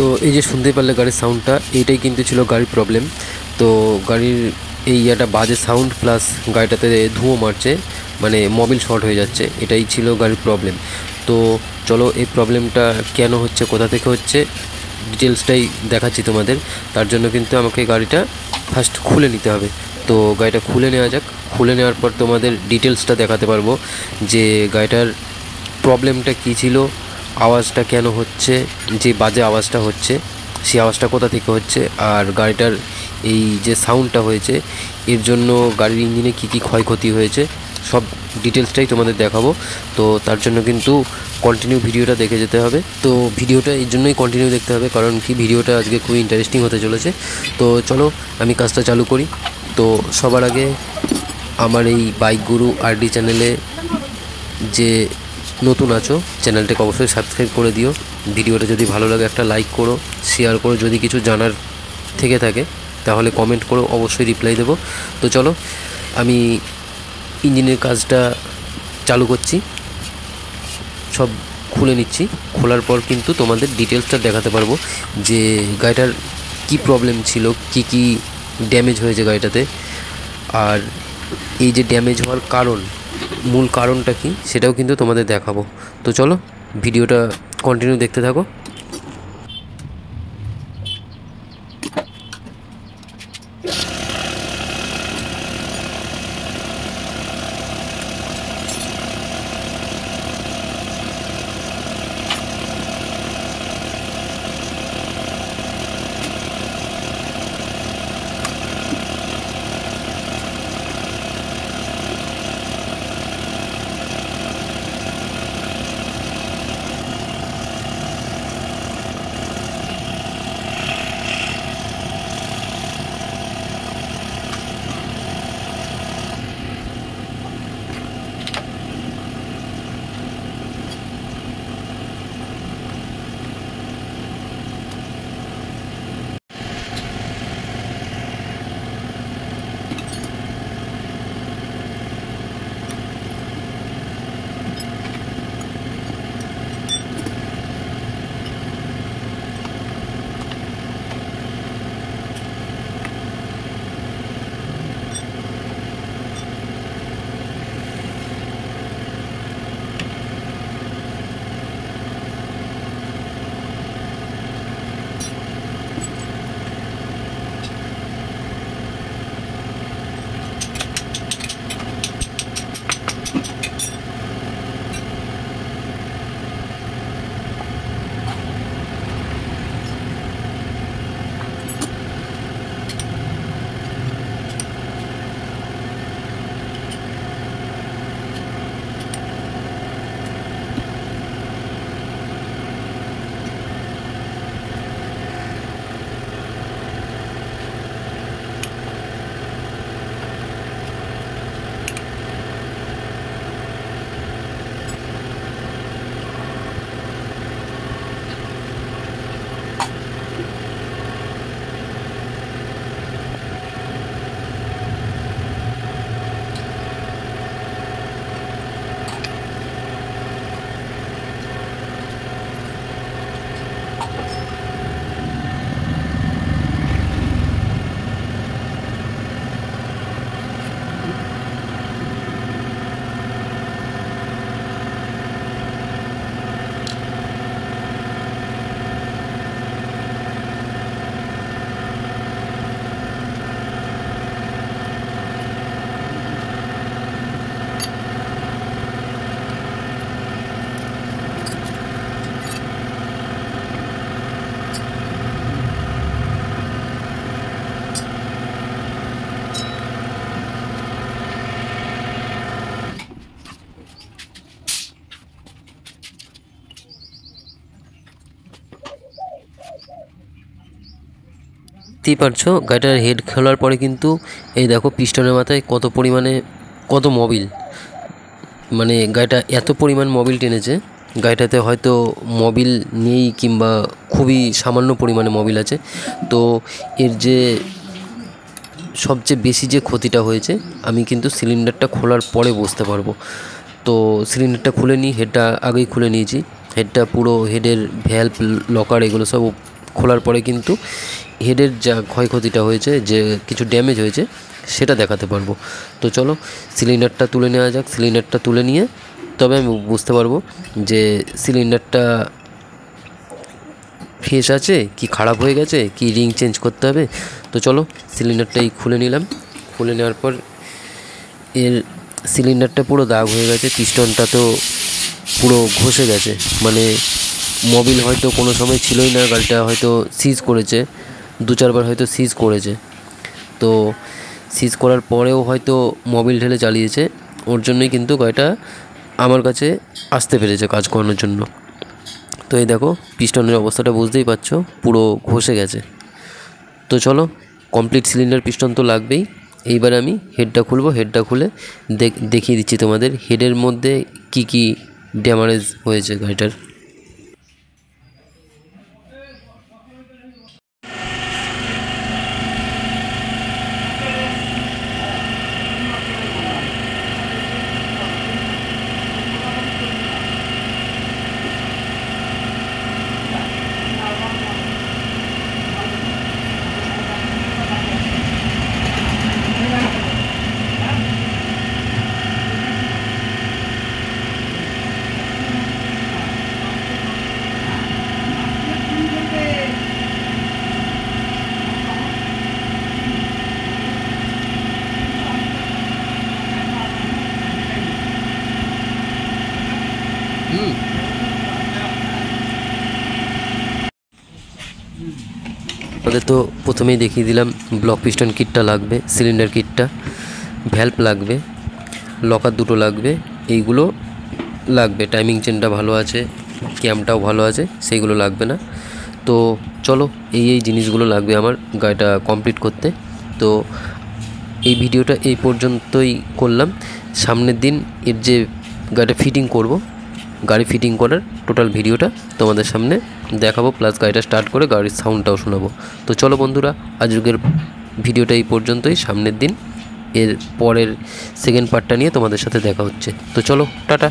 তো এই যে শুনতে পারলে গাড়ির সাউন্ডটা, এইটাই কিন্তু ছিল গাড়ির প্রবলেম। তো গাড়ির এই একটা বাজে সাউন্ড প্লাস গাড়িটাতে ধুঁয়ো মারছে, মানে মোবিল শর্ট হয়ে যাচ্ছে, এটাই ছিল গাড়ির প্রবলেম। তো চলো এই প্রবলেমটা কেন হচ্ছে, কোথা থেকে হচ্ছে, ডিটেলসটাই দেখাচ্ছি তোমাদের। তার জন্য কিন্তু আমাকে গাড়িটা ফার্স্ট খুলে নিতে হবে। তো গাড়িটা খুলে নেওয়া যাক। খুলে নেওয়ার পর তোমাদের ডিটেলসটা দেখাতে পারবো যে গাড়িটার প্রবলেমটা কী ছিল, আওয়াজটা কেন হচ্ছে, যে বাজে আওয়াজটা হচ্ছে সেই আওয়াজটা কোথা থেকে হচ্ছে, আর গাড়িটার এই যে সাউন্ডটা হয়েছে এর জন্য গাড়ির ইঞ্জিনে কী কী ক্ষয়ক্ষতি হয়েছে, সব ডিটেলসটাই তোমাদের দেখাবো। তো তার জন্য কিন্তু কন্টিনিউ ভিডিওটা দেখে যেতে হবে। তো ভিডিওটা এই জন্যই কন্টিনিউ দেখতে হবে, কারণ কি ভিডিওটা আজকে খুবই ইন্টারেস্টিং হতে চলেছে। তো চলো আমি কাজটা চালু করি। তো সবার আগে আমার এই বাইক গুরু আরডি চ্যানেলে যে নতুন আছো, চ্যানেলটাকে অবশ্যই সাবস্ক্রাইব করে দিও। ভিডিওটা যদি ভালো লাগে একটা লাইক করো, শেয়ার করো। যদি কিছু জানার থেকে থাকে তাহলে কমেন্ট করো, অবশ্যই রিপ্লাই দেবো। তো চলো আমি ইঞ্জিনের কাজটা চালু করছি, সব খুলে নিচ্ছি। খোলার পর কিন্তু তোমাদের ডিটেলসটা দেখাতে পারবো যে গাড়িটার কি প্রবলেম ছিল, কি কি ড্যামেজ হয়েছে গাড়িটাতে, আর এই যে ড্যামেজ হওয়ার কারণ, মূল কারণটা কি সেটাও কিন্তু তোমাদের দেখাবো। তো চলো ভিডিওটা কন্টিনিউ দেখতে থাকো। দেখতেই পারছো গাড়িটার হেড খোলার পরে কিন্তু এই দেখো পিস্টনের মাথায় কত পরিমাণে কত মোবিল, মানে গাড়িটা এত পরিমাণ মোবিল টেনেছে। গাড়িটাতে হয়তো মোবিল নেই কিংবা খুবই সামান্য পরিমাণে মোবিল আছে। তো এর যে সবচেয়ে বেশি যে ক্ষতিটা হয়েছে আমি কিন্তু সিলিন্ডারটা খোলার পরে বুঝতে পারবো। তো সিলিন্ডারটা খুলে নিই, হেডটা আগেই খুলে নিয়েছি। হেডটা পুরো হেডের ভ্যালভ লকার এগুলো সব খোলার পরে কিন্তু হেডের যা ক্ষয়ক্ষতিটা হয়েছে, যে কিছু ড্যামেজ হয়েছে সেটা দেখাতে পারবো। তো চলো সিলিন্ডারটা তুলে নেওয়া যাক। সিলিন্ডারটা তুলে নিয়ে তবে আমি বুঝতে পারবো যে সিলিন্ডারটা ফ্রেশ আছে কি খারাপ হয়ে গেছে, কি রিং চেঞ্জ করতে হবে। তো চলো সিলিন্ডারটাই খুলে নিলাম। খুলে নেওয়ার পর এর সিলিন্ডারটা পুরো দাগ হয়ে গেছে, পিস্টনটা তো পুরো ঘষে গেছে, মানে মোবিল হয়তো কোনো সময় ছিলই না, গাড়িটা হয়তো সিজ করেছে, 2-4 বার হয়তো সিজ করেছে। তো সিজ করার পরেও হয়তো মোবিল ঢেলে চালিয়েছে, ওর জন্যই কিন্তু গাড়িটা আমার কাছে আসতে পেরেছে কাজ করানোর জন্য। তো এই দেখো পিস্টনের অবস্থাটা বুঝতেই পারছো, পুরো ঘষে গেছে। তো চলো কমপ্লিট সিলিন্ডার পিস্টন তো লাগবেই। এইবার আমি হেডটা খুলবো। হেডটা খুলে দেখিয়ে দিচ্ছি তোমাদের হেডের মধ্যে কি কি ড্যামেজ হয়েছে গাড়িটার। আমাদের তো প্রথমেই দেখিয়ে দিলাম ব্লক পিস্টন কিটটা লাগবে, সিলিন্ডার কিটটা, ভ্যালভ লাগবে, লকার দুটো লাগবে, এইগুলো লাগবে। টাইমিং চেনটা ভালো আছে, ক্যামটাও ভালো আছে, সেইগুলো লাগবে না। তো চলো এই জিনিসগুলো লাগবে আমার গাড়িটা কমপ্লিট করতে। তো এই ভিডিওটা এই পর্যন্তই করলাম। সামনের দিন এর যে গাড়িটা ফিটিং করব, গাড়ি ফিটিং করার টোটাল ভিডিওটা তোমাদের সামনে দেখাবো, প্লাস গাড়িটা স্টার্ট করে গাড়ির সাউন্ডটাও শোনাবো। তো চলো বন্ধুরা, আজকের ভিডিওটা এই পর্যন্তই। সামনের দিন এর পরের সেকেন্ড পার্টটা নিয়ে তোমাদের সাথে দেখা হচ্ছে। তো চলো টাটা।